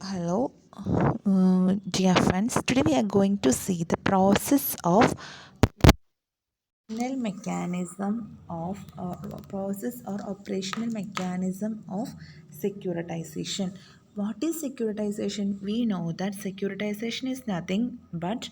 Hello, dear friends. Today we are going to see the process or operational mechanism of securitization. What is securitization? We know that securitization is nothing but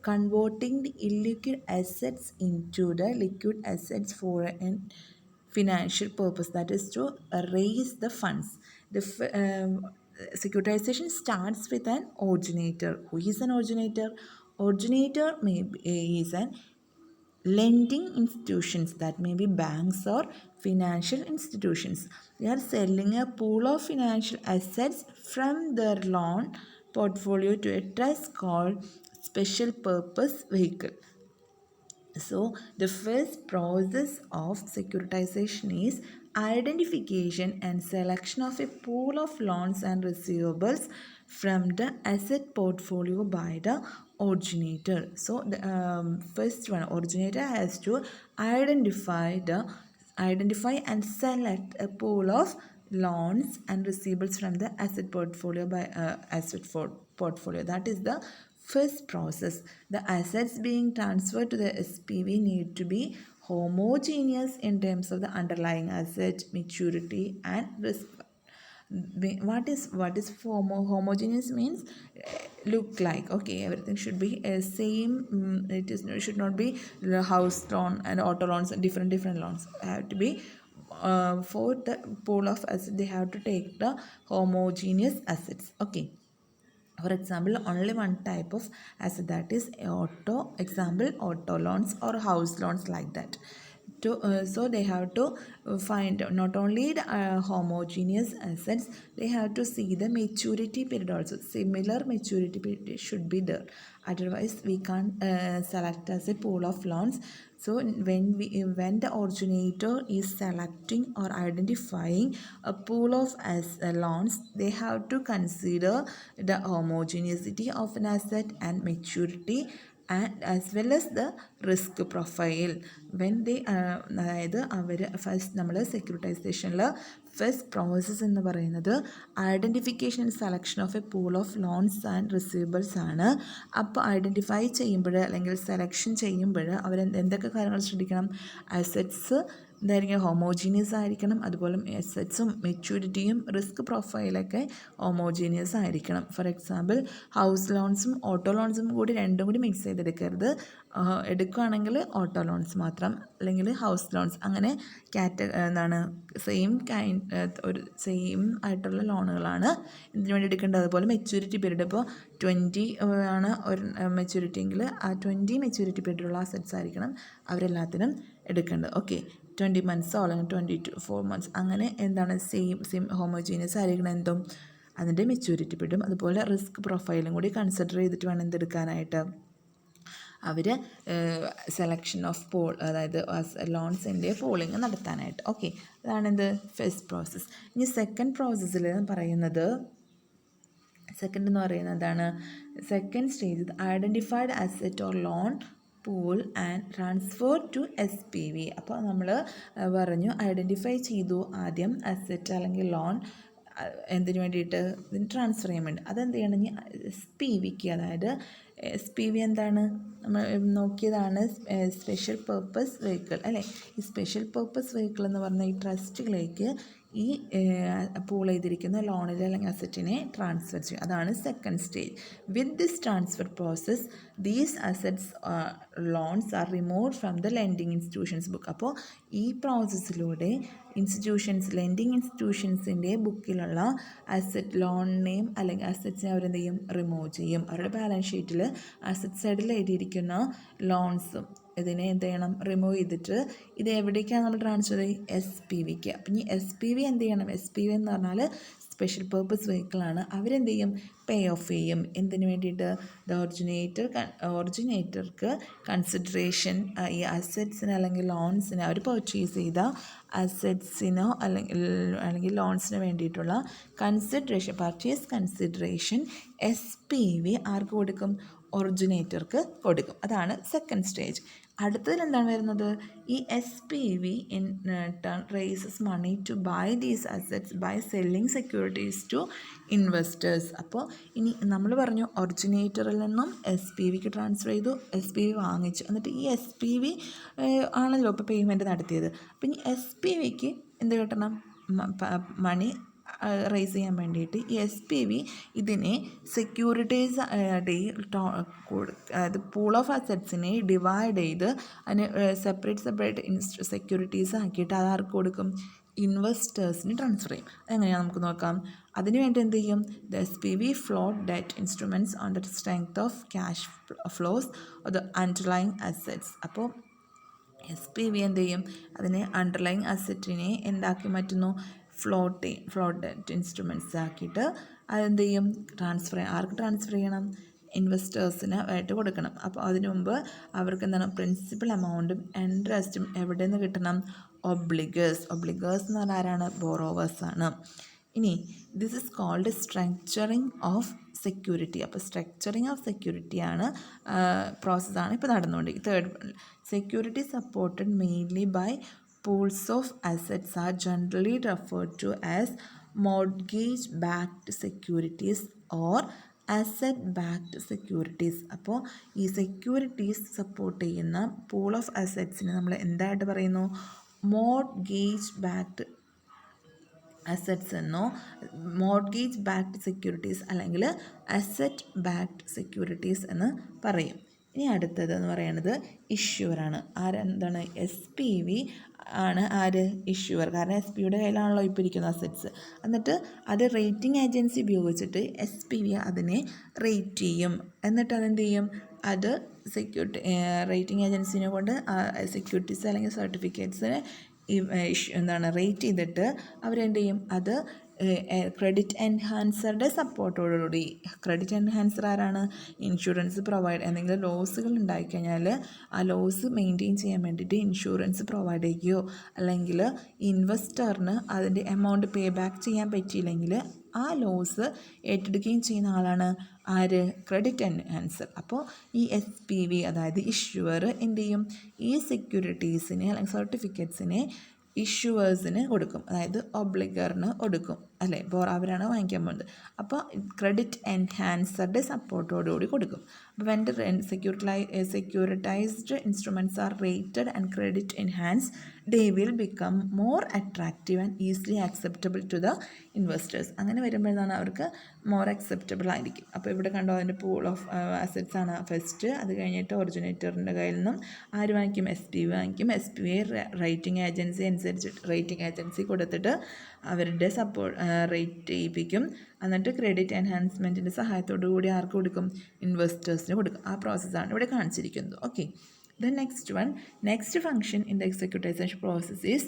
converting the illiquid assets into the liquid assets for an financial purpose, that is to raise the funds. Securitization starts with an originator. Who is an originator? Originator is an lending institutions, that may be banks or financial institutions. They are selling a pool of financial assets from their loan portfolio to a trust called special purpose vehicle. So, the first process of securitization is identification and selection of a pool of loans and receivables from the asset portfolio by the originator. So, the first one, originator has to identify and select a pool of loans and receivables from the asset portfolio by portfolio. That is the first process. The assets being transferred to the SPV need to be homogeneous in terms of the underlying asset, maturity, and risk. What is homogeneous means look like, okay, everything should be same. It should not be the house loan and auto loans and different loans have to be for the pool of assets. They have to take the homogeneous assets. Okay, for example, only one type of asset, that is auto loans or house loans, like that. So they have to find not only the homogeneous assets, they have to see the maturity period also. Similar maturity period should be there, otherwise we can't select as a pool of loans. So when the originator is selecting or identifying a pool of loans, they have to consider the homogeneity of an asset and maturity, and as well as the risk profile. when they അതായത് അവർ first നമ്മൾ സെക്യൂരിറ്റൈസേഷനിൽ first process എന്ന് പറയുന്നത് identification and selection of A pool of loans and receivables ആണ്. അപ്പോൾ identify ചെയ്യുമ്പോൾ അല്ലെങ്കിൽ selection ചെയ്യുമ്പോൾ അവർ എന്തൊക്കെ കാര്യങ്ങൾ ശ്രദ്ധിക്കണം? അസറ്റ്സ് എന്തായിരിക്കും? ഹോമോജീനിയസ് ആയിരിക്കണം. അതുപോലെ അസറ്റ്സും മെച്യൂരിറ്റിയും റിസ്ക് പ്രൊഫൈലൊക്കെ ഹോമോജീനിയസ് ആയിരിക്കണം. ഫോർ എക്സാമ്പിൾ, ഹൗസ് ലോൺസും ഓട്ടോ ലോൺസും കൂടി രണ്ടും കൂടി മിക്സ് ചെയ്തെടുക്കരുത്. എടുക്കുകയാണെങ്കിൽ ഓട്ടോ ലോൺസ് മാത്രം, അല്ലെങ്കിൽ ഹൗസ് ലോൺസ്, അങ്ങനെ സെയിം ആയിട്ടുള്ള ലോണുകളാണ് ഇതിനു വേണ്ടി എടുക്കേണ്ടത്. അതുപോലെ മെച്യൂരിറ്റി പീരീഡ്, ഇപ്പോൾ 20 ആണ് ഒരു മെച്യൂരിറ്റി എങ്കിൽ ആ 20 മെച്യൂരിറ്റി പീരീഡുള്ള അസറ്റ്സ് ആയിരിക്കണം അവരെല്ലാത്തിനും എടുക്കേണ്ടത്. ഓക്കെ, 20 months അല്ലെങ്കിൽ 24 months, അങ്ങനെ എന്താണ് സെയിം ഹോമോജീനിയസ് ആയിരിക്കണം എന്തും അതിൻ്റെ മെച്യൂരിറ്റി പീരീഡും. അതുപോലെ റിസ്ക് പ്രൊഫൈലും കൂടി കൺസിഡർ ചെയ്തിട്ട് വേണം എന്തെടുക്കാനായിട്ട്, അവർ സെലക്ഷൻ ഓഫ് പോൾ, അതായത് ലോൺസിൻ്റെ പോളിങ് നടത്താനായിട്ട്. ഓക്കെ, അതാണെന്ത് ഫസ്റ്റ് പ്രോസസ്സ്. ഇനി സെക്കൻഡ് പ്രോസസ്സിൽ പറയുന്നത്, സെക്കൻഡ് എന്ന് പറയുന്നതാണ് second stage, identified asset or loan pool and transfer to SPV. അപ്പോൾ നമ്മൾ പറഞ്ഞു ഐഡൻറ്റിഫൈ ചെയ്തു ആദ്യം അസറ്റ് അല്ലെങ്കിൽ ലോൺ, എന്തിനു വേണ്ടിയിട്ട്? ഇതിന് ട്രാൻസ്ഫർ ചെയ്യാൻ വേണ്ടി. അതെന്ത് ചെയ്യണം? SPVക്ക്, അതായത് SPV എന്താണ്? നമ്മൾ നോക്കിയതാണ് സ്പെഷ്യൽ പർപ്പസ് വെഹിക്കിൾ അല്ലേ. ഈ സ്പെഷ്യൽ പർപ്പസ് വെഹിക്കിൾ എന്ന് പറഞ്ഞാൽ ഈ ട്രസ്റ്റിലേക്ക് ഈ പൂൾ ചെയ്തിരിക്കുന്ന ലോണിൽ അല്ലെങ്കിൽ അസറ്റിനെ ട്രാൻസ്ഫർ ചെയ്യും. അതാണ് second stage. With this transfer process these assets loans are removed from the lending institutions book. അപ്പോൾ ഈ പ്രോസസ്സിലൂടെ ലെൻഡിങ് ഇൻസ്റ്റിറ്റ്യൂഷൻസിൻ്റെ ബുക്കിലുള്ള അസറ്റ് ലോണിനെയും അല്ലെങ്കിൽ അസറ്റ്സിനെ അവരെന്ത് ചെയ്യും? റിമൂവ് ചെയ്യും. അവരുടെ ബാലൻസ് ഷീറ്റിൽ അസറ്റ് സൈഡിൽ എഴുതിയിരിക്കുന്ന ലോൺസും ഇതിനെ എന്ത് ചെയ്യണം? റിമൂവ് ചെയ്തിട്ട് ഇത് എവിടേക്കാണ് നമ്മൾ ട്രാൻസ്ഫർ ചെയ്ത്? SPVക്ക്. അപ്പം ഇനി SPV എന്ത് ചെയ്യണം? SPV എന്ന് പറഞ്ഞാൽ സ്പെഷ്യൽ പർപ്പസ് വെഹിക്കിളാണ്. അവരെന്ത് ചെയ്യും? പേ ഓഫ് ചെയ്യും. എന്തിനു വേണ്ടിയിട്ട്? ഒറിജിനേറ്റർക്ക് കൺസിഡറേഷൻ, ഈ അസറ്റ്സിന് അല്ലെങ്കിൽ ലോൺസിന്, അവർ പർച്ചേസ് ചെയ്ത അസറ്റ്സിനോ അല്ലെങ്കിൽ ലോൺസിന് വേണ്ടിയിട്ടുള്ള പർച്ചേസ് കൺസിഡറേഷൻ SPV ആർക്ക് കൊടുക്കും? ഒറിജിനേറ്റർക്ക് കൊടുക്കും. അതാണ് സെക്കൻഡ് സ്റ്റേജ്. അടുത്തതിൽ എന്താണ് വരുന്നത്, ഈ SPV in turn raises money to buy these assets by selling securities to investors. അപ്പോൾ ഇനി നമ്മൾ പറഞ്ഞു ഒറിജിനേറ്ററിൽ നിന്നും SPVക്ക് ട്രാൻസ്ഫർ ചെയ്തു, SPV വാങ്ങിച്ചു, എന്നിട്ട് ഈ SPV ആണല്ലോ ഇപ്പോൾ പേയ്മെൻറ്റ് നടത്തിയത്. അപ്പം ഇനി SPVക്ക് എന്ത് കിട്ടണം, മണി റേസ് ചെയ്യാൻ വേണ്ടിയിട്ട് ഈ SPV ഇതിനെ സെക്യൂരിറ്റീസ് അതായത് പൂൾ ഓഫ് അസറ്റ്സിനെ ഡിവൈഡ് ചെയ്ത് അതിന് സെപ്പറേറ്റ് സെക്യൂരിറ്റീസ് ആക്കിയിട്ട് അത് ആർക്ക് കൊടുക്കും, ഇൻവെസ്റ്റേഴ്സിന് ട്രാൻസ്ഫർ ചെയ്യും. അതെങ്ങനെയാണ് നമുക്ക് നോക്കാം. അതിനുവേണ്ടി എന്ത് ചെയ്യും, the SPV float debt instruments on the strength of cash flows of the underlying assets. അപ്പോൾ SPV എന്ത് ചെയ്യും, അതിനെ അണ്ടർലൈങ് അസറ്റിനെ എന്താക്കി മാറ്റുന്നു, ഫ്ലോട്ട് ഡെറ്റ് ഇൻസ്ട്രുമെൻറ്റ്സ് ആക്കിയിട്ട് അതെന്ത് ചെയ്യും, ആർക്ക് ട്രാൻസ്ഫർ ചെയ്യണം, ഇൻവെസ്റ്റേഴ്സിന് ആയിട്ട് കൊടുക്കണം. അപ്പോൾ അതിനു മുമ്പ് അവർക്ക് എന്താണ്, പ്രിൻസിപ്പൽ എമൗണ്ടും ഇൻട്രസ്റ്റും എവിടെ നിന്ന് കിട്ടണം, ഒബ്ലിഗേഴ്സ് എന്ന് പറഞ്ഞാൽ ആരാണ്, ബോറോവേഴ്സാണ്. ഇനി this is called structuring of security. അപ്പോൾ സ്ട്രക്ചറിങ് ഓഫ് സെക്യൂരിറ്റിയാണ് പ്രോസസ്സാണ് ഇപ്പോൾ നടന്നുകൊണ്ടിരിക്കുന്നത്. Third, security supported mainly by pools of assets are generally referred to as mortgage-backed securities or asset-backed securities. അപ്പോൾ ഈ സെക്യൂരിറ്റീസ് സപ്പോർട്ട് ചെയ്യുന്ന പൂൾ ഓഫ് അസറ്റ്സിനെ നമ്മൾ എന്തായിട്ട് പറയുന്നു, മോർട്ട്ഗേജ് ബാക്ക്ഡ് അസറ്റ്സ് എന്നോ മോർട്ട്ഗേജ് ബാക്ക്ഡ് സെക്യൂരിറ്റീസ് അല്ലെങ്കിൽ അസറ്റ് ബാക്ക്ഡ് സെക്യൂരിറ്റീസ് എന്ന് പറയും. ഇനി അടുത്തതെന്ന് പറയുന്നത് ഇഷ്യൂവറാണ്. ആരെന്താണ്, SPV ആണ് ആര്, ഇഷ്യൂവർ. കാരണം SPVയുടെ കയ്യിലാണല്ലോ ഇപ്പോൾ ഇരിക്കുന്ന അസറ്റ്സ്. എന്നിട്ട് അത് റേറ്റിംഗ് ഏജൻസി ഉപയോഗിച്ചിട്ട് SPV അതിനെ റേറ്റ് ചെയ്യും. എന്നിട്ട് അതെന്ത് ചെയ്യും, അത് റേറ്റിംഗ് ഏജൻസിനെ കൊണ്ട് സെക്യൂരിറ്റീസ് അല്ലെങ്കിൽ സർട്ടിഫിക്കറ്റ്സിനെ റേറ്റ് ചെയ്തിട്ട് അവരെന്ത് ചെയ്യും, അത് ക്രെഡിറ്റ് എൻഹാൻസറുടെ സപ്പോർട്ടോടുകൂടി. ക്രെഡിറ്റ് എൻഹാൻസർ ആരാണ്, ഇൻഷുറൻസ് പ്രൊവൈഡ്, എന്തെങ്കിലും ലോസുകൾ ഉണ്ടായിക്കഴിഞ്ഞാൽ ആ ലോസ് മെയിൻറ്റെയിൻ ചെയ്യാൻ വേണ്ടിയിട്ട് ഇൻഷുറൻസ് പ്രൊവൈഡ് ചെയ്യുകയോ അല്ലെങ്കിൽ ഇൻവെസ്റ്ററിന് അതിൻ്റെ എമൗണ്ട് പേ ബാക്ക് ചെയ്യാൻ പറ്റിയില്ലെങ്കിൽ ആ ലോസ് ഏറ്റെടുക്കുകയും ചെയ്യുന്ന ആളാണ് ആര്, ക്രെഡിറ്റ് എൻഹാൻസർ. അപ്പോൾ ഈ SPV അതായത് ഇഷ്യൂവർ എന്ത് ചെയ്യും, ഈ സെക്യൂരിറ്റീസിനെ അല്ലെങ്കിൽ സർട്ടിഫിക്കറ്റ്സിനെ ഇഷ്യൂവേഴ്സിന് കൊടുക്കും, അതായത് ഒബ്ലിഗറിന് കൊടുക്കും അല്ലേ, അവരാണ് വാങ്ങിക്കാൻ പോകുന്നത്. അപ്പോൾ ക്രെഡിറ്റ് എൻഹാൻസറുടെ സപ്പോർട്ടോടുകൂടി കൊടുക്കും. അപ്പോൾ when the securitised instruments are rated and credit enhance, they will become more attractive and easily acceptable to the investors. അങ്ങനെ വരുമ്പോഴാണ് അവർക്ക് മോർ അക്സെപ്റ്റബിൾ ആയിരിക്കും. അപ്പോൾ ഇവിടെ കണ്ടോ, അതിൻ്റെ പൂൾ ഓഫ് അസറ്റ്സ് ആണ് ഫസ്റ്റ്. അത് കഴിഞ്ഞിട്ട് ഒറിജിനേറ്ററിൻ്റെ കയ്യിൽ നിന്നും ആര് വാങ്ങിക്കും, SPV വാങ്ങിക്കും. SPV റേറ്റിംഗ് ഏജൻസി അനുസരിച്ചിട്ട് റേറ്റിംഗ് ഏജൻസി കൊടുത്തിട്ട് അവരുടെ റേറ്റ് ചെയ്യിപ്പിക്കും. എന്നിട്ട് ക്രെഡിറ്റ് എൻഹാൻസ്മെൻറ്റിൻ്റെ സഹായത്തോടു കൂടി ആർക്ക് കൊടുക്കും, ഇൻവെസ്റ്റേഴ്സിന് കൊടുക്കും. ആ പ്രോസസ്സാണ് ഇവിടെ കാണിച്ചിരിക്കുന്നത്. Okay. The next function in the securitization process is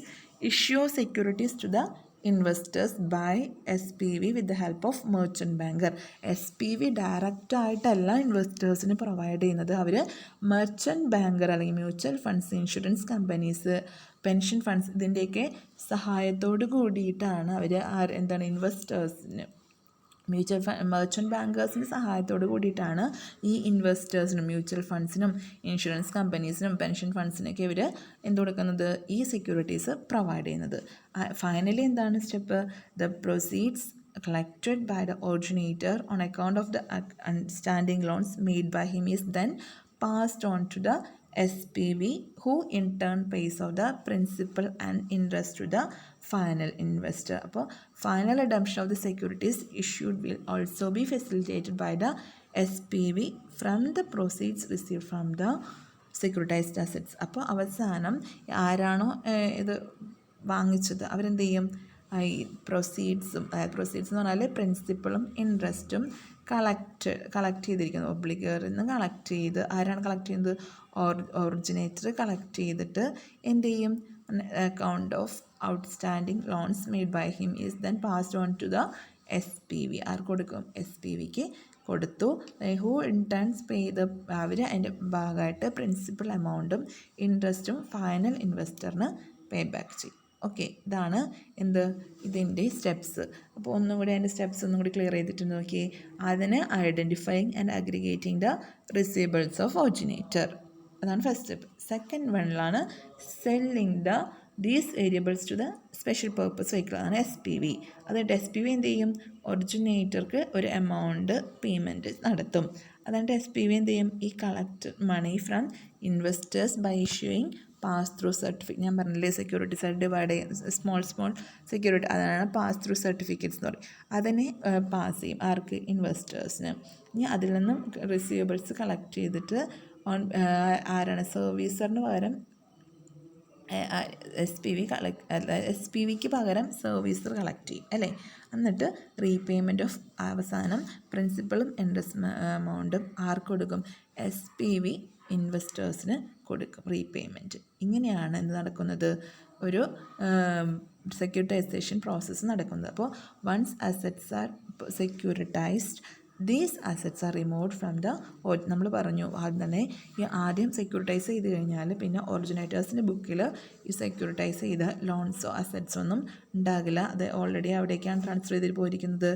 issue securities to the investors by SPV with the help of merchant banker. SPV direct ആയിട്ടല്ല ഇൻവെസ്റ്റേഴ്സിന് പ്രൊവൈഡ് ചെയ്യുന്നത്, അവർ മെർച്ചൻറ്റ് ബാങ്കർ അല്ലെങ്കിൽ mutual funds, insurance companies, pension funds ഇതിൻ്റെയൊക്കെ സഹായത്തോട് കൂടിയിട്ടാണ് അവർ ഇൻവെസ്റ്റേഴ്സിന് merchant ബാങ്കേഴ്സിൻ്റെ സഹായത്തോട് കൂടിയിട്ടാണ് ഈ ഇൻവെസ്റ്റേഴ്സിനും mutual ഫണ്ട്സിനും insurance കമ്പനീസിനും pension ഫണ്ട്സിനൊക്കെ ഇവർ എന്ത് കൊടുക്കുന്നത്, ഈ സെക്യൂരിറ്റീസ് പ്രൊവൈഡ് ചെയ്യുന്നത്. ഫൈനലി എന്താണ് step, the proceeds collected by the originator on account of the outstanding loans made by him is then passed on to the SPV, who in turn pays off the principal and interest to the final investor. അപ്പോൾ final redemption of the securities issued will also be facilitated by the SPV from the proceeds received from the securitized assets. അപ്പോൾ അവസാനം ആരാണോ ഇത് വാങ്ങിച്ചത് അവരെന്ത് ചെയ്യും, ഈ പ്രൊസീഡ്സും, അതായത് പ്രൊസീഡ്സ് എന്ന് പറഞ്ഞാൽ പ്രിൻസിപ്പളും ഇൻട്രസ്റ്റും കളക്ട് ചെയ്തിരിക്കുന്നത് ഒബ്ലിഗറിൽ നിന്ന് കളക്ട് ചെയ്ത്, ആരാണ് കളക്ട് ചെയ്യുന്നത്, ഒറിജിനേറ്റർ കളക്ട് ചെയ്തിട്ട് എന്ത് ചെയ്യും, account of outstanding loans made by him is then passed on to the SPV. ആർക്ക് കൊടുക്കും, SPVക്ക് കൊടുത്തു. ഹൂ ഇൻടേൺസ് പേ ചെയ്ത് അവർ അതിൻ്റെ ഭാഗമായിട്ട് പ്രിൻസിപ്പൽ എമൗണ്ടും ഇൻട്രസ്റ്റും ഫൈനൽ ഇൻവെസ്റ്ററിന് പേ ബാക്ക് ചെയ്യും. ഓക്കെ, ഇതാണ് ഇതിൻ്റെ സ്റ്റെപ്സ്. അപ്പോൾ ഒന്നും കൂടി അതിൻ്റെ സ്റ്റെപ്സ് ഒന്നും കൂടി ക്ലിയർ ചെയ്തിട്ട് നോക്കിയേ. അതിന് identifying and aggregating the receivables of originator, അതാണ് ഫസ്റ്റ് സ്റ്റെപ്പ്. സെക്കൻഡ് വണ്ണിലാണ് selling these variables to the special purpose vehicle, അതാണ് SPV. അതായത് SPV എന്ത് ചെയ്യും, ഒറിജിനേറ്റർക്ക് ഒരു എമൗണ്ട് പേയ്മെൻറ്റ് നടത്തും. അതായത് SPV എന്ത് ചെയ്യും, ഈ collect money from investors by issuing pass through certificate. ഞാൻ പറഞ്ഞില്ലേ സെക്യൂരിറ്റി സൈഡ് ഡിവൈഡ് ചെയ്യും, സ്മോൾ സെക്യൂരിറ്റി, അതാണ് പാസ് ത്രൂ സർട്ടിഫിക്കറ്റ്സ് എന്ന് പറയും. അതിനെ പാസ് ചെയ്യും ആർക്ക്, ഇൻവെസ്റ്റേഴ്സിന്. ഇനി അതിൽ നിന്നും റിസീവബിൾസ് കളക്ട് ചെയ്തിട്ട് ആരാണ്, സർവീസറിന് പകരം SPVക്ക് പകരം സർവീസർ കളക്ട് ചെയ്യും അല്ലേ. എന്നിട്ട് റീപേയ്മെൻറ്റ് ഓഫ് അവസാനം പ്രിൻസിപ്പളും ഇൻട്രസ്റ്റ് എമൗണ്ടും ആർക്ക് കൊടുക്കും, SPV ഇൻവെസ്റ്റേഴ്സിന് കൊടുക്കും റീപേയ്മെൻറ്റ്. ഇങ്ങനെയാണ് എന്ത് നടക്കുന്നത്, ഒരു സെക്യൂരിറ്റൈസേഷൻ പ്രോസസ്സ് നടക്കുന്നത്. അപ്പോൾ once assets are securitised these assets are removed from the, നമ്മൾ പറഞ്ഞു ആദ്യം തന്നെ, ഈ ആദ്യം സെക്യൂരിറ്റൈസ് ചെയ്ത് കഴിഞ്ഞാൽ പിന്നെ ഒറിജിനേറ്റേഴ്സിൻ്റെ ബുക്കിൽ ഈ സെക്യൂരിറ്റൈസ് ചെയ്ത ലോൺസോ അസറ്റ്സോ ഒന്നും ഉണ്ടാകില്ല. അത് ഓൾറെഡി അവിടേക്കാണ് ട്രാൻസ്ഫർ ചെയ്ത് പോയിരിക്കുന്നത്,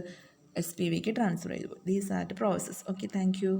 SPVക്ക് ട്രാൻസ്ഫർ ചെയ്തു. These are the process. Okay, thank you.